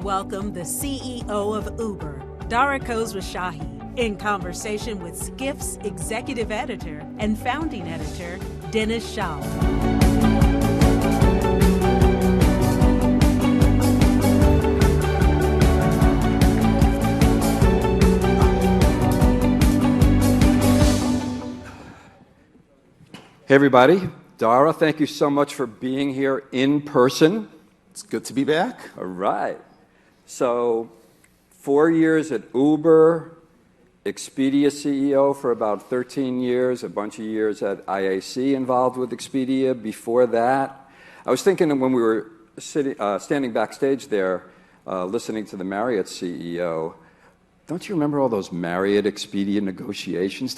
welcome the CEO of Uber, Dara Khosrowshahi, in conversation with Skift's executive editor and founding editor, Dennis Schaal. Hey everybody, Dara, thank you so much for being here in person. It's good to be back. All right. So 4 years at Uber, Expedia CEO for about 13 years, a bunch of years at IAC involved with Expedia. Before that, I was thinking when we were standing backstage there, listening to the Marriott CEO, don't you remember all those Marriott Expedia negotiations?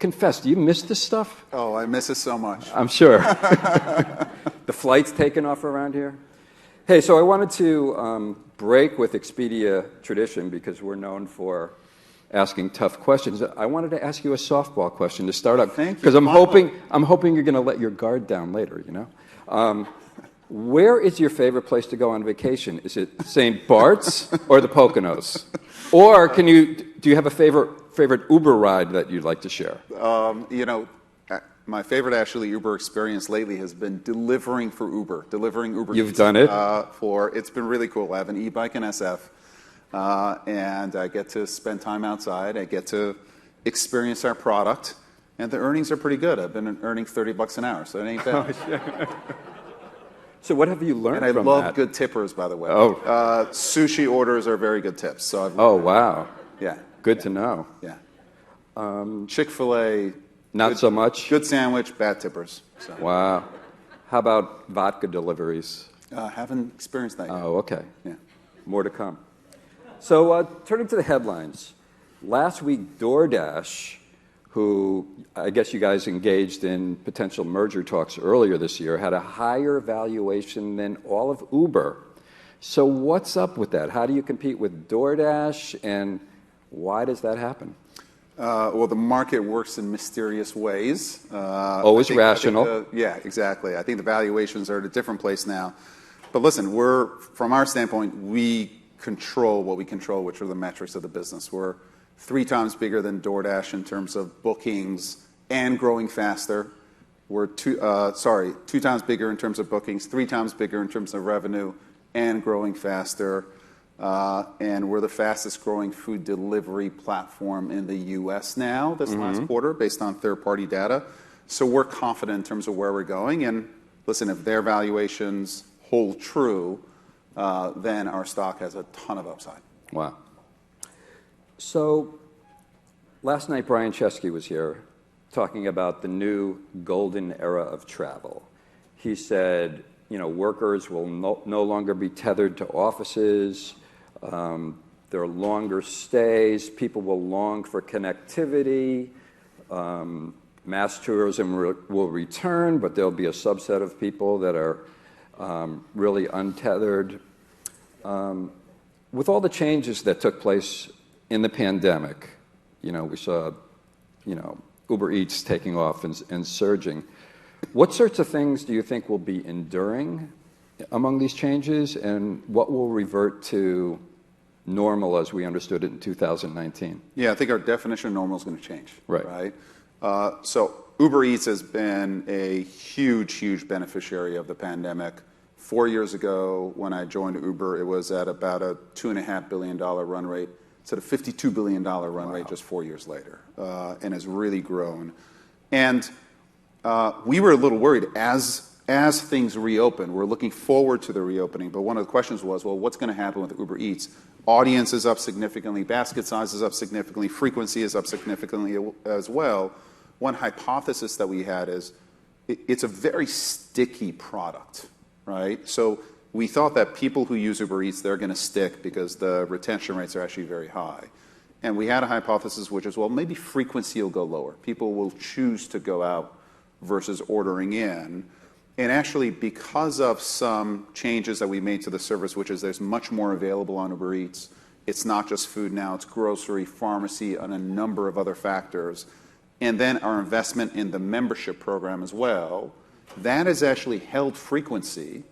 Confess, do you miss this stuff? Oh, I miss it so much. I'm sure. The flights taking off around here? Hey, so I wanted to break with Expedia tradition because we're known for asking tough questions. I wanted to ask you a softball question to start up. Thank you. Because I'm hoping you're going to let your guard down later, you know? Where is your favorite place to go on vacation? Is it St. Bart's or the Poconos? Or do you have a favorite Uber ride that you'd like to share? My favorite actually Uber experience lately has been delivering Uber You've Eats, done it? It's been really cool. I have an e-bike in SF, and I get to spend time outside. I get to experience our product, and the earnings are pretty good. I've been earning $30 an hour, so it ain't bad. So what have you learned from that? And I love good tippers, by the way. Oh. Sushi orders are very good tips. So wow. Yeah. Good to know. Yeah. Chick-fil-A. Not so much? Good sandwich, bad tippers. So. Wow. How about vodka deliveries? Haven't experienced that yet. Oh, okay. Yeah. More to come. So turning to the headlines. Last week, Doordash, who I guess you guys engaged in potential merger talks earlier this year, had a higher valuation than all of Uber. So what's up with that? How do you compete with Doordash, and why does that happen? Well, the market works in mysterious ways. Always rational. Yeah, exactly. I think the valuations are at a different place now. But listen, from our standpoint, we control what we control, which are the metrics of the business. We're 3 times bigger than DoorDash in terms of bookings and growing faster. We're 2 times bigger in terms of bookings, 3 times bigger in terms of revenue, and growing faster. And we're the fastest growing food delivery platform in the U.S. now this last quarter based on third-party data. So we're confident in terms of where we're going. And listen, if their valuations hold true, then our stock has a ton of upside. Wow. So last night, Brian Chesky was here talking about the new golden era of travel. He said, workers will no longer be tethered to offices. There are longer stays. People will long for connectivity. Mass tourism will return, but there'll be a subset of people that are really untethered. With all the changes that took place in the pandemic, we saw, Uber Eats taking off and surging. What sorts of things do you think will be enduring among these changes, and what will revert to normal as we understood it in 2019? Yeah, I think our definition of normal is going to change. Right. So Uber Eats has been a huge beneficiary of the pandemic. 4 years ago, when I joined Uber, it was at about a $2.5 billion run rate. It's at a $52 billion run rate just 4 years later, and has really grown. And we were a little worried as things reopen. We're looking forward to the reopening, but one of the questions was, well, what's going to happen with Uber Eats? Audience is up significantly, basket size is up significantly, frequency is up significantly as well. One hypothesis that we had is it's a very sticky product, right? So we thought that people who use Uber Eats, they're going to stick because the retention rates are actually very high. And we had a hypothesis which is, well, maybe frequency will go lower. People will choose to go out versus ordering in. And actually, because of some changes that we made to the service, which is there's much more available on Uber Eats, it's not just food now, it's grocery, pharmacy, and a number of other factors. And then our investment in the membership program as well, that has actually held frequency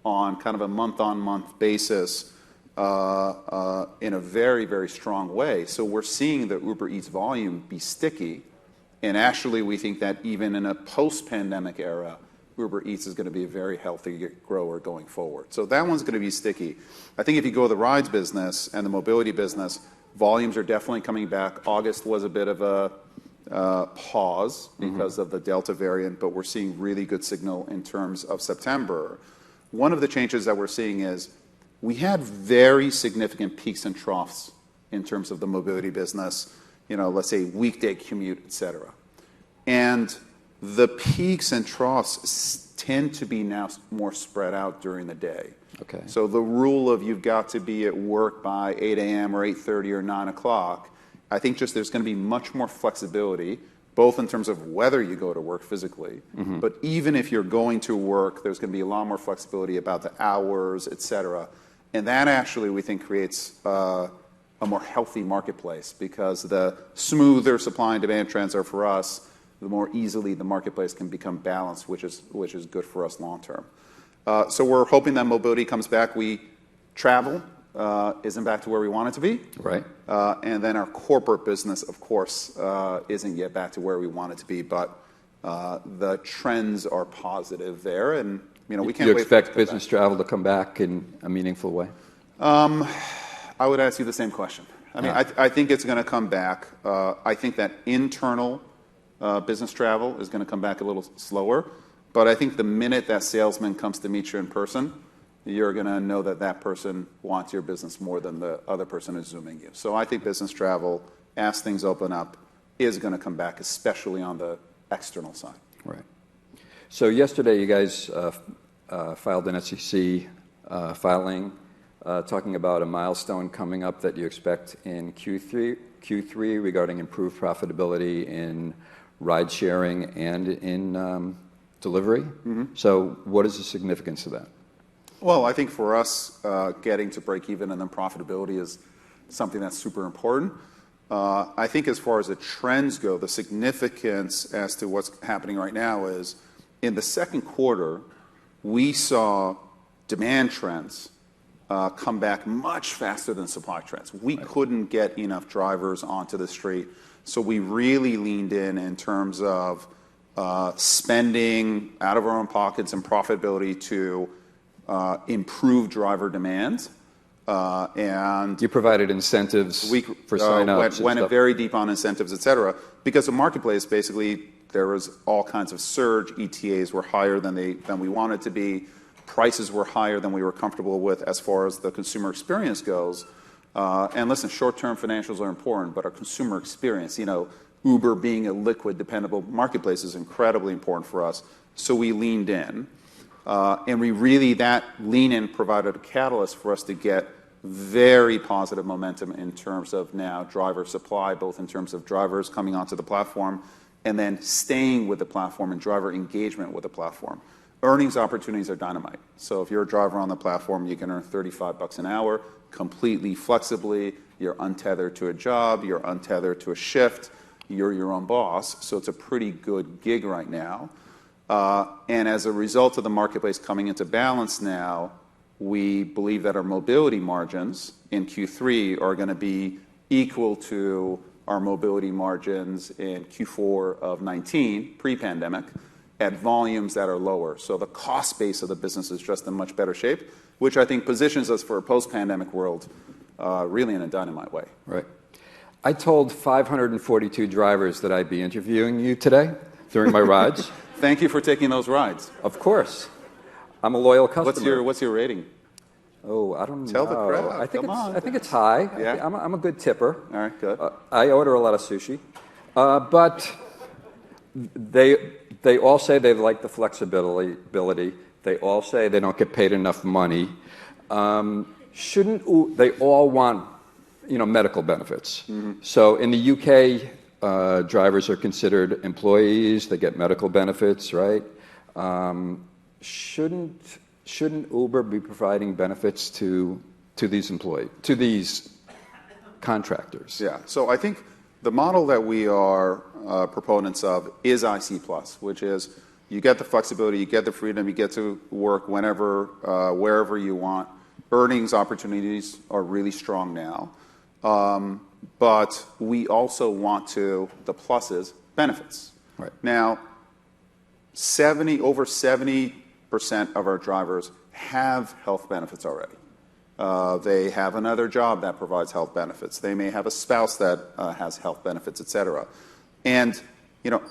on kind of a month-on-month basis in a very, very strong way. So we're seeing the Uber Eats volume be sticky. And actually, we think that even in a post-pandemic era, Uber Eats is going to be a very healthy grower going forward. So that one's going to be sticky. I think if you go to the rides business and the mobility business, volumes are definitely coming back. August was a bit of a pause because of the Delta variant, but we're seeing really good signal in terms of September. One of the changes that we're seeing is we had very significant peaks and troughs in terms of the mobility business, let's say weekday commute, et cetera. And the peaks and troughs tend to be now more spread out during the day. Okay. So the rule of you've got to be at work by 8 a.m. or 8:30 or 9 o'clock, I think just there's going to be much more flexibility, both in terms of whether you go to work physically, but even if you're going to work, there's going to be a lot more flexibility about the hours, et cetera. And that actually, we think, creates a more healthy marketplace, because the smoother supply and demand trends are for us, the more easily the marketplace can become balanced, which is good for us long term. So we're hoping that mobility comes back. Travel isn't back to where we want it to be. Right. And then our corporate business, of course, isn't yet back to where we want it to be, but the trends are positive there, and we can't wait. You expect business travel to come back in a meaningful way? I would ask you the same question. I mean, I think it's going to come back. I think that internal business travel is going to come back a little slower, but I think the minute that salesman comes to meet you in person, you're going to know that person wants your business more than the other person is Zooming you. So I think business travel, as things open up, is going to come back, especially on the external side. Right. So yesterday you guys filed an SEC filing talking about a milestone coming up that you expect in Q3 regarding improved profitability in ride sharing and in delivery. So what is the significance of that? Well, I think for us, getting to break even and then profitability is something that's super important. I think as far as the trends go, the significance as to what's happening right now is in the second quarter, we saw demand trends come back much faster than supply trends. We couldn't get enough drivers onto the street, so we really leaned in terms of spending out of our own pockets and profitability to improve driver demand. And you provided incentives for sign-ups. Went very deep on incentives, et cetera, because the marketplace, basically, there was all kinds of surge. ETAs were higher than we wanted to be. Prices were higher than we were comfortable with as far as the consumer experience goes. And listen, short-term financials are important, but our consumer experience, Uber being a liquid, dependable marketplace is incredibly important for us. So we leaned in. And that lean-in provided a catalyst for us to get very positive momentum in terms of now driver supply, both in terms of drivers coming onto the platform and then staying with the platform and driver engagement with the platform. Earnings opportunities are dynamite. So if you're a driver on the platform, you can earn $35 an hour completely flexibly. You're untethered to a job. You're untethered to a shift. You're your own boss. So it's a pretty good gig right now. And as a result of the marketplace coming into balance now, we believe that our mobility margins in Q3 are going to be equal to our mobility margins in Q4 of 2019, pre-pandemic, at volumes that are lower. So the cost base of the business is just in much better shape, which I think positions us for a post-pandemic world really in a dynamite way. Right. I told 542 drivers that I'd be interviewing you today during my rides. Thank you for taking those rides. Of course. I'm a loyal customer. What's your rating? Oh, I don't know. Tell the crowd. I think it's high. Yeah? I'm a good tipper. All right, good. I order a lot of sushi. But they all say they like the flexibility. They all say they don't get paid enough money. They all want, medical benefits. Mm-hmm. So in the UK, drivers are considered employees. They get medical benefits, right? Shouldn't Uber be providing benefits to these contractors? Yeah. So I think the model that we are proponents of is IC+, which is you get the flexibility, you get the freedom, you get to work whenever, wherever you want. earnings opportunities are really strong now. But we also want the plus is benefits. Right. Now, over 70% of our drivers have health benefits already. They have another job that provides health benefits. They may have a spouse that has health benefits, et cetera. And,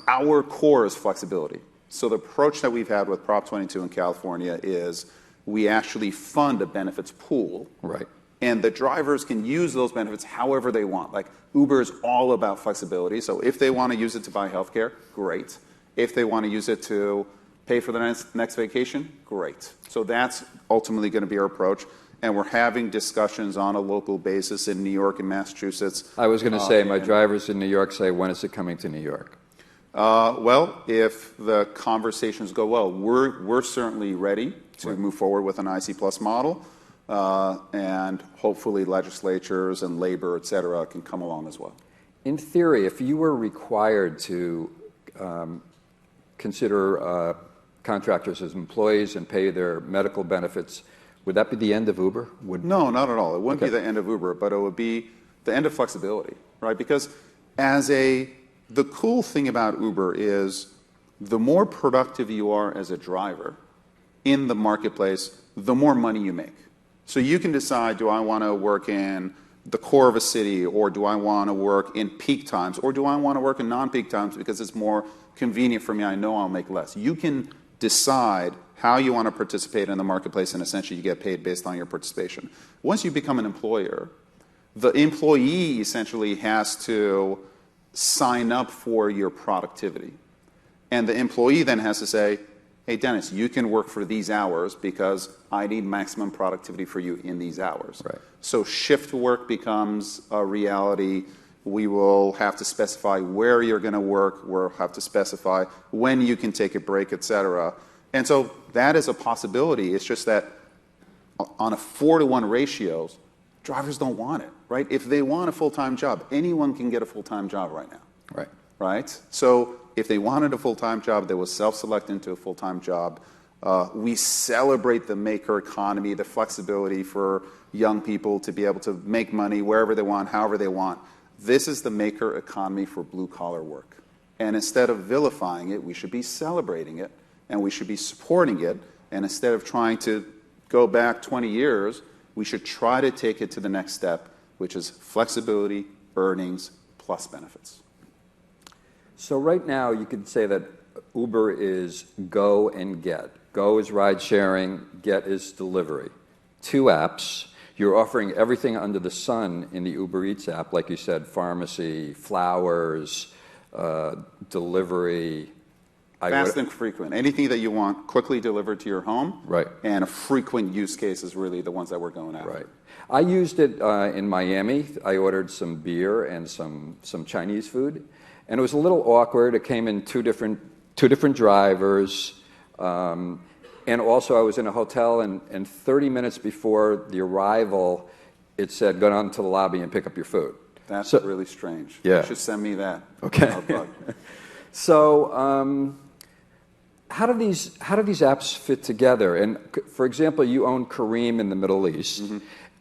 our core is flexibility. So the approach that we've had with Prop 22 in California is we actually fund a benefits pool. Right. And the drivers can use those benefits however they want. Like Uber is all about flexibility. So if they want to use it to buy healthcare, great. If they want to use it to pay for the next vacation, great. So that's ultimately going to be our approach. And we're having discussions on a local basis in New York and Massachusetts. I was going to say, my drivers in New York say, when is it coming to New York? Well, if the conversations go well, we're certainly ready to move forward with an IC Plus model. And hopefully legislatures and labor, et cetera, can come along as well. In theory, if you were required to consider contractors as employees and pay their medical benefits, would that be the end of Uber? No, not at all. It wouldn't be the end of Uber, but it would be the end of flexibility, right? Because the cool thing about Uber is the more productive you are as a driver in the marketplace, the more money you make. So you can decide, do I want to work in the core of a city, or do I want to work in peak times, or do I want to work in non-peak times because it's more convenient for me, I know I'll make less. You can decide how you want to participate in the marketplace, and essentially you get paid based on your participation. Once you become an employer, the employee essentially has to sign up for your productivity. And the employee then has to say, hey, Dennis, you can work for these hours because I need maximum productivity for you in these hours. Right. So shift work becomes a reality. We will have to specify where you're going to work. We'll have to specify when you can take a break, et cetera. And so that is a possibility. It's just that on a 4-to-1 ratio, drivers don't want it, right? If they want a full-time job, anyone can get a full-time job right now. Right. Right? So if they wanted a full-time job, they will self-select into a full-time job. We celebrate the maker economy, the flexibility for young people to be able to make money wherever they want, however they want. This is the maker economy for blue-collar work. And instead of vilifying it, we should be celebrating it, and we should be supporting it. And instead of trying to go back 20 years, we should try to take it to the next step, which is flexibility, earnings, plus benefits. So right now, you could say that Uber is Go and Get. Go is ride sharing, Get is delivery. 2 apps. You're offering everything under the sun in the Uber Eats app, like you said, pharmacy, flowers, delivery. Fast and frequent. Anything that you want quickly delivered to your home. Right. And a frequent use case is really the ones that we're going after. Right. I used it in Miami. I ordered some beer and some Chinese food. And it was a little awkward. It came in two different drivers. And also I was in a hotel, and 30 minutes before the arrival, it said, go down to the lobby and pick up your food. That's really strange. Yeah. You should send me that. Okay. So how do these apps fit together? And for example, you own Careem in the Middle East,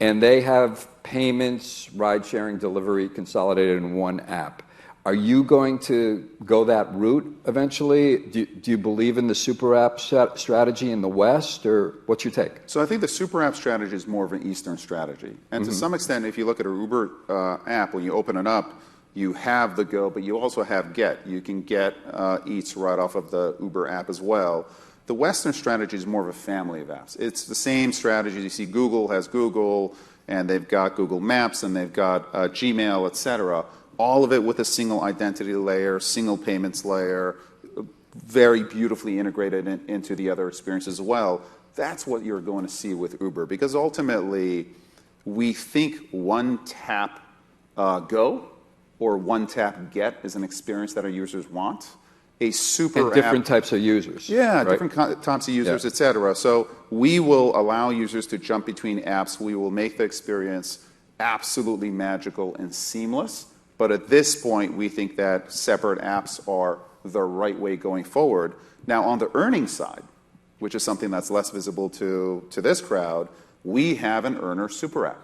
and they have payments, ride-sharing, delivery consolidated in one app. Are you going to go that route eventually? Do you believe in the super app strategy in the West, or what's your take? So I think the super app strategy is more of an Eastern strategy. And to some extent, if you look at an Uber app, when you open it up, you have the Go, but you also have Get. You can get Eats right off of the Uber app as well. The Western strategy is more of a family of apps. It's the same strategy. You see Google has Google, and they've got Google Maps, and they've got Gmail, et cetera. All of it with a single identity layer, single payments layer, very beautifully integrated into the other experiences as well. That's what you're going to see with Uber, because ultimately we think one tap Go or one tap Get is an experience that our users want. A super and different types of users. Yeah, right? different types of users, et cetera. So we will allow users to jump between apps. We will make the experience absolutely magical and seamless. But at this point, we think that separate apps are the right way going forward. Now, on the earnings side, which is something that's less visible to this crowd, We have an earner super app.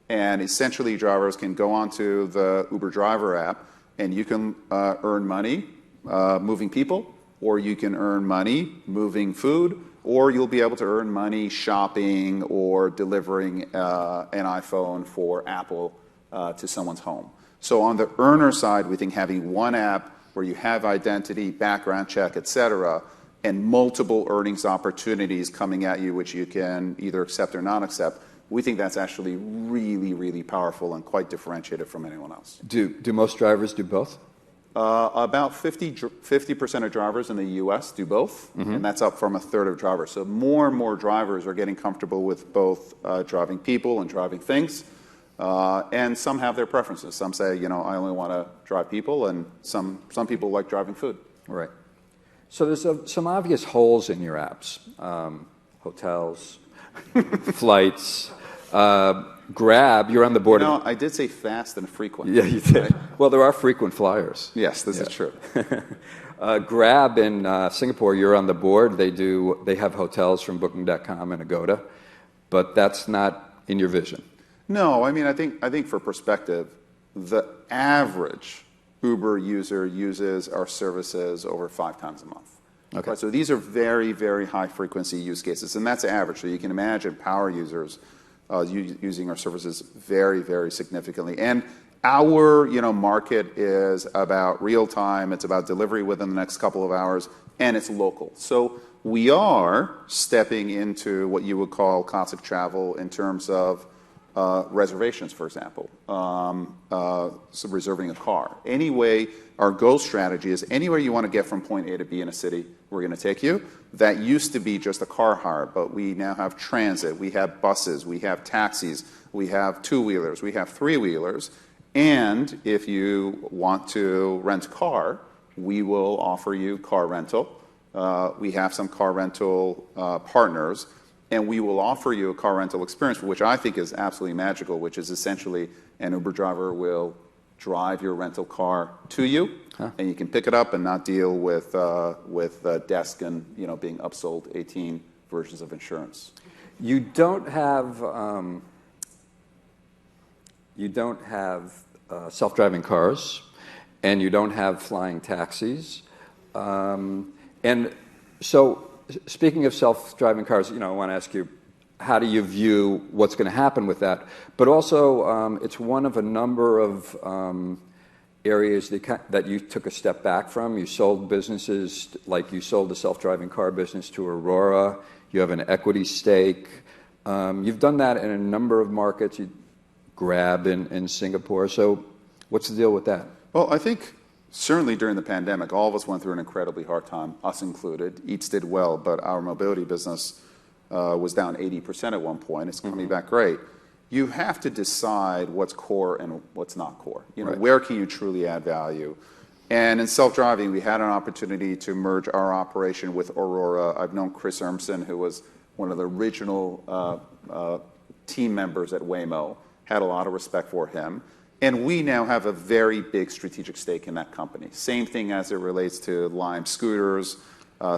And essentially, drivers can go onto the Uber driver app, and you can earn money moving people, or you can earn money moving food, or you'll be able to earn money shopping or delivering an iPhone for Apple to someone's home. So on the earner side, we think having one app where you have identity, background check, et cetera, and multiple earnings opportunities coming at you, which you can either accept or not accept, we think that's actually really, really powerful and quite differentiated from anyone else. Do most drivers do both? About 50% of drivers in the U.S. do both, and that's up from a third of drivers. So more and more drivers are getting comfortable with both driving people and driving things. And some have their preferences. Some say, I only want to drive people, and some people like driving food. Right. So there's some obvious holes in your apps. Hotels, flights, Grab, you're on the board. I did say fast and frequent. Yeah, you did. Right? Well, there are frequent flyers. Yes, this is true. Grab in Singapore, you're on the board. They have hotels from Booking.com and Agoda, but that's not in your vision. No, I think for perspective, the average Uber user uses our services over 5 times a month. Okay. Right? So these are very, very high frequency use cases, and that's average. So you can imagine power users using our services very, very significantly. And our market is about real time. It's about delivery within the next couple of hours, and it's local. So we are stepping into what you would call classic travel in terms of reservations, for example, so reserving a car. Anyway, our goal strategy is anywhere you want to get from point A to B in a city, we're going to take you. That used to be just a car hire, but we now have transit, we have buses, we have taxis, we have two-wheelers, we have three-wheelers. And if you want to rent a car, we will offer you car rental. We have some car rental partners. And we will offer you a car rental experience, which I think is absolutely magical, which is essentially an Uber driver will drive your rental car to you, and you can pick it up and not deal with desk and being upsold 18 versions of insurance. You don't have self-driving cars, and you don't have flying taxis, and so. Speaking of self-driving cars, I want to ask you, how do you view what's going to happen with that? But also, it's one of a number of areas that you took a step back from. You sold businesses, like you sold the self-driving car business to Aurora. You have an equity stake. You've done that in a number of markets. You Grab in Singapore. So what's the deal with that? Well, I think certainly during the pandemic, all of us went through an incredibly hard time, us included. Eats did well, but our mobility business was down 80% at one point. It's coming back great. You have to decide what's core and what's not core. Right. Where can you truly add value? And in self-driving, we had an opportunity to merge our operation with Aurora. I've known Chris Urmson, who was one of the original team members at Waymo. Had a lot of respect for him. And we now have a very big strategic stake in that company. Same thing as it relates to Lime Scooters,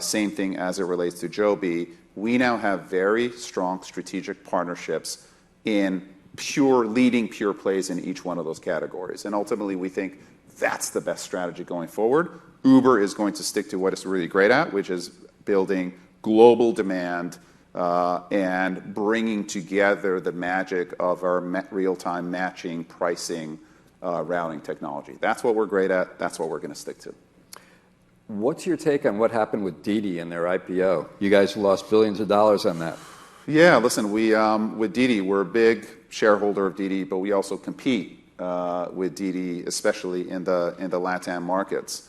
same thing as it relates to Joby. We now have very strong strategic partnerships in leading pure plays in each one of those categories. And ultimately, we think that's the best strategy going forward. Uber is going to stick to what it's really great at, which is building global demand and bringing together the magic of our real-time matching, pricing, routing technology. That's what we're great at. That's what we're going to stick to. What's your take on what happened with Didi and their IPO? You guys lost billions of dollars on that. Yeah, listen, we with Didi, we're a big shareholder of Didi, but we also compete with Didi, especially in the LATAM markets.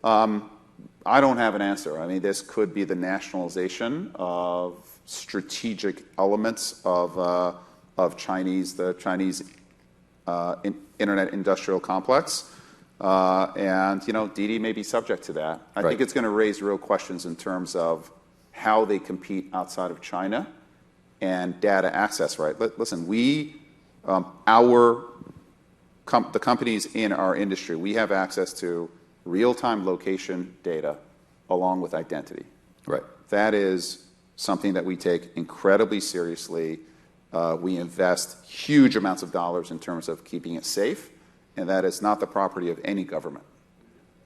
I don't have an answer. I mean, this could be the nationalization of strategic elements of the Chinese internet industrial complex, and Didi may be subject to that. I think it's going to raise real questions in terms of how they compete outside of China and data access. Right? Listen, the companies in our industry, we have access to real-time location data along with identity. Right. That is something that we take incredibly seriously. We invest huge amounts of dollars in terms of keeping it safe, and that is not the property of any government.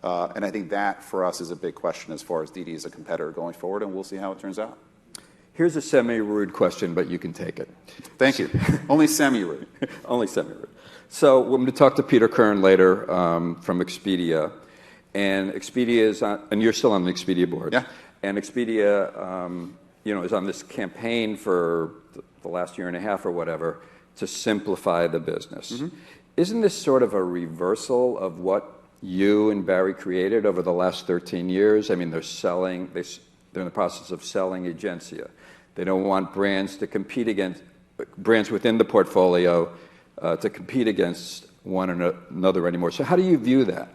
And I think that, for us, is a big question as far as DiDi as a competitor going forward, and we'll see how it turns out. Here's a semi-rude question, but you can take it. Thank you. Only semi-rude. Only semi-rude. So we're going to talk to Peter Kern later from Expedia. And Expedia is on, and you're still on the Expedia board. Yeah. And Expedia, is on this campaign for the last year and a half or whatever to simplify the business. Mm-hmm. Isn't this sort of a reversal of what you and Barry created over the last 13 years? I mean, they're in the process of selling Agencia. They don't want brands to compete against brands within the portfolio to compete against one another anymore. So how do you view that?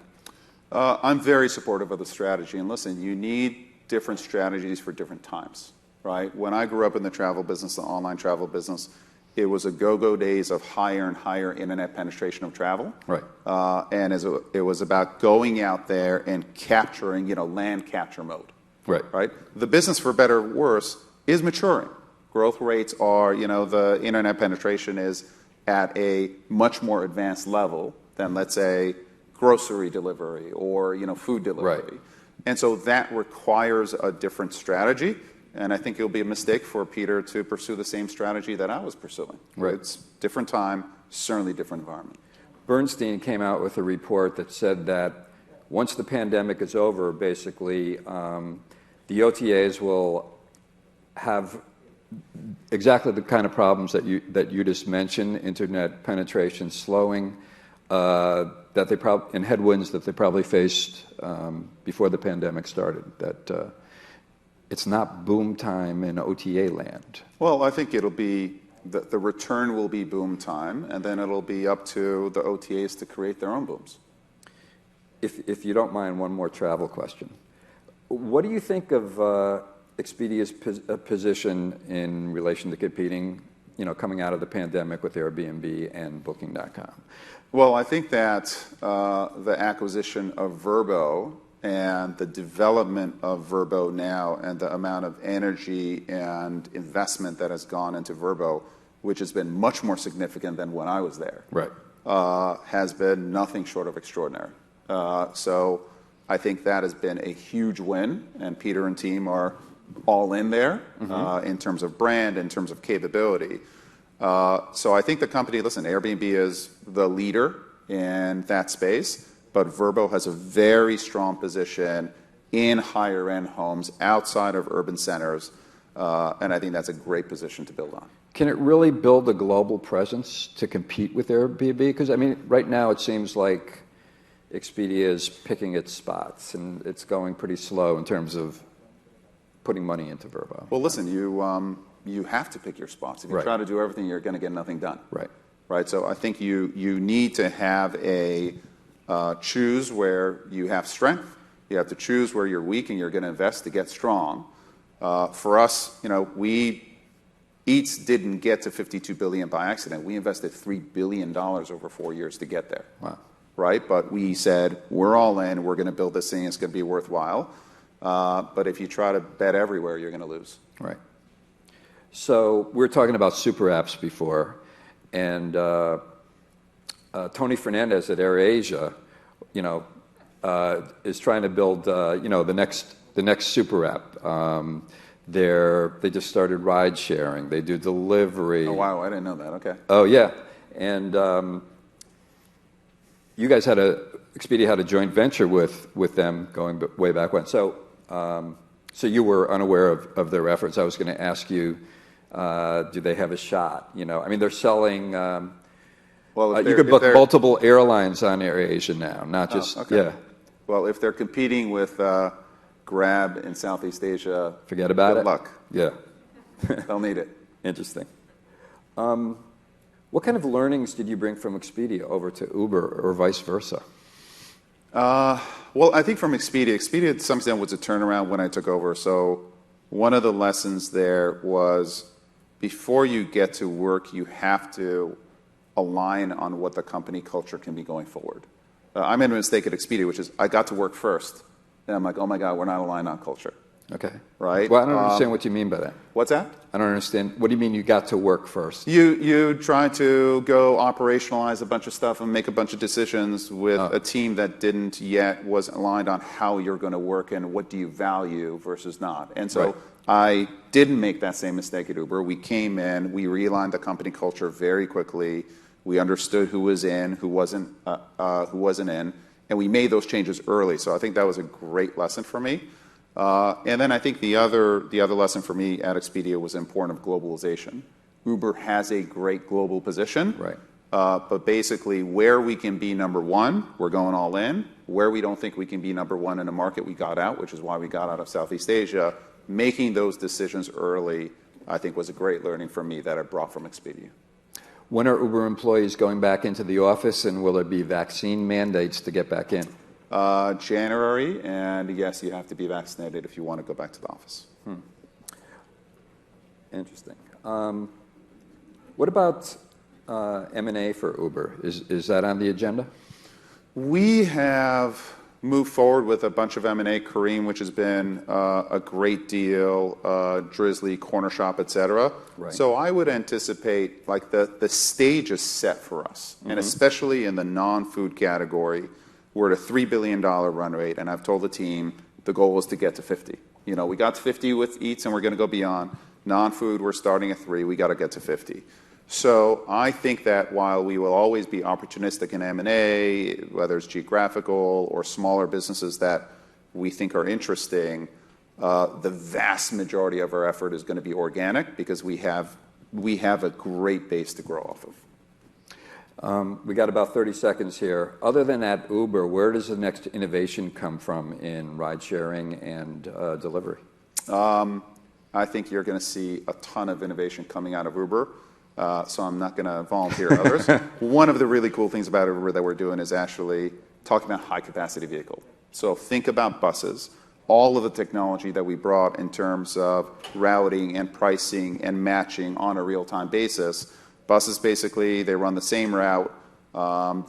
I'm very supportive of the strategy. And listen, you need different strategies for different times, right? When I grew up in the travel business, the online travel business, it was a go-go days of higher and higher internet penetration of travel. Right. And it was about going out there and capturing, land capture mode. Right. Right. The business, for better or worse, is maturing. Growth rates are, the internet penetration is at a much more advanced level than, let's say, grocery delivery or, food delivery. Right. And so that requires a different strategy. And I think it'll be a mistake for Peter to pursue the same strategy that I was pursuing. Right. It's different time, certainly different environment. Bernstein came out with a report that said that once the pandemic is over, basically, the OTAs will have exactly the kind of problems that you just mentioned: internet penetration slowing, that they and headwinds that they probably faced before the pandemic started. That it's not boom time in OTA land. Well, I think it'll be the return will be boom time, and then it'll be up to the OTAs to create their own booms. If you don't mind, one more travel question. What do you think of Expedia's position in relation to competing, coming out of the pandemic with Airbnb and Booking.com? Well, I think that the acquisition of Vrbo and the development of Vrbo now and the amount of energy and investment that has gone into Vrbo, which has been much more significant than when I was there, right, has been nothing short of extraordinary. So I think that has been a huge win, and Peter and team are all in there in terms of brand, in terms of capability. So I think the company, listen, Airbnb is the leader in that space, but Vrbo has a very strong position in higher-end homes outside of urban centers, and I think that's a great position to build on. Can it really build a global presence to compete with Airbnb? Because, right now it seems like Expedia is picking its spots, and it's going pretty slow in terms of putting money into Vrbo. Well, listen, you have to pick your spots. If you try to do everything, you're going to get nothing done. Right. So I think you need to have a choose where you have strength. You have to choose where you're weak, and you're going to invest to get strong. For us, Eats didn't get to $52 billion by accident. We invested $3 billion over 4 years to get there. Wow. Right? But we said, we're all in, we're going to build this thing, it's going to be worthwhile. But if you try to bet everywhere, you're going to lose. Right. So we were talking about super apps before, and Tony Fernandez at AirAsia, is trying to build, the next super app. They just started ride sharing. They do delivery. Oh wow, I didn't know that. Okay. Oh yeah, and you guys Expedia had a joint venture with them going way back when. So you were unaware of their efforts. I was going to ask you, do they have a shot? They're selling. Well, you could book multiple airlines on AirAsia now, not just yeah. Well, if they're competing with Grab in Southeast Asia, forget about it. Good luck. Yeah, they'll need it. Interesting. What kind of learnings did you bring from Expedia over to Uber, or vice versa? Well, I think from Expedia to some extent was a turnaround when I took over. So one of the lessons there was, before you get to work, you have to align on what the company culture can be going forward. I made a mistake at Expedia, which is I got to work first, and I'm like, oh my God, we're not aligned on culture. Okay. Right? Well, I don't understand what you mean by that. What's that? I don't understand. What do you mean you got to work first? You try to go operationalize a bunch of stuff and make a bunch of decisions with a team that wasn't aligned on how you're going to work and what do you value versus not. And so I didn't make that same mistake at Uber. We came in, we realigned the company culture very quickly. We understood who was in, who wasn't in, and we made those changes early. So I think that was a great lesson for me. And then I think the other lesson for me at Expedia was the importance of globalization. Uber has a great global position, Right. But basically where we can be number one, we're going all in. Where we don't think we can be number one in a market, we got out, which is why we got out of Southeast Asia. Making those decisions early, I think, was a great learning for me that I brought from Expedia. When are Uber employees going back into the office, and will there be vaccine mandates to get back in? January, and yes, you have to be vaccinated if you want to go back to the office. Interesting. What about M&A for Uber? Is that on the agenda? We have moved forward with a bunch of M&A, Kareem, which has been a great deal, Drizzly, Corner Shop, et cetera. Right. So I would anticipate like the stage is set for us, and especially in the non-food category, we're at a $3 billion run rate, and I've told the team the goal is to get to 50. You know, we got to 50 with Eats, and we're going to go beyond. Non-food, we're starting at 3. We got to get to 50. So I think that while we will always be opportunistic in M&A, whether it's geographical or smaller businesses that we think are interesting, the vast majority of our effort is going to be organic because we have a great base to grow off of. We got about 30 seconds here. Other than at Uber, where does the next innovation come from in ride-sharing and delivery? I think you're going to see a ton of innovation coming out of Uber. So I'm not going to volunteer others. One of the really cool things about Uber that we're doing is actually talking about high-capacity vehicle. So think about buses. All of the technology that we brought in terms of routing and pricing and matching on a real-time basis. Buses, basically, they run the same route.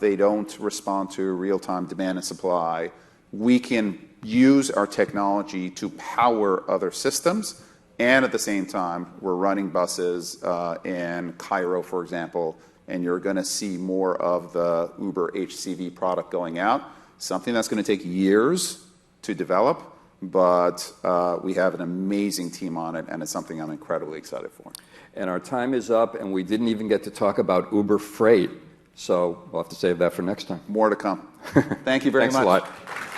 They don't respond to real-time demand and supply. We can use our technology to power other systems. And at the same time, we're running buses in Cairo, for example, and you're going to see more of the Uber HCV product going out, something that's going to take years to develop, but we have an amazing team on it, and it's something I'm incredibly excited for. And our time is up, and we didn't even get to talk about Uber Freight, so we'll have to save that for next time. More to come. Thank you very much. Thanks a lot.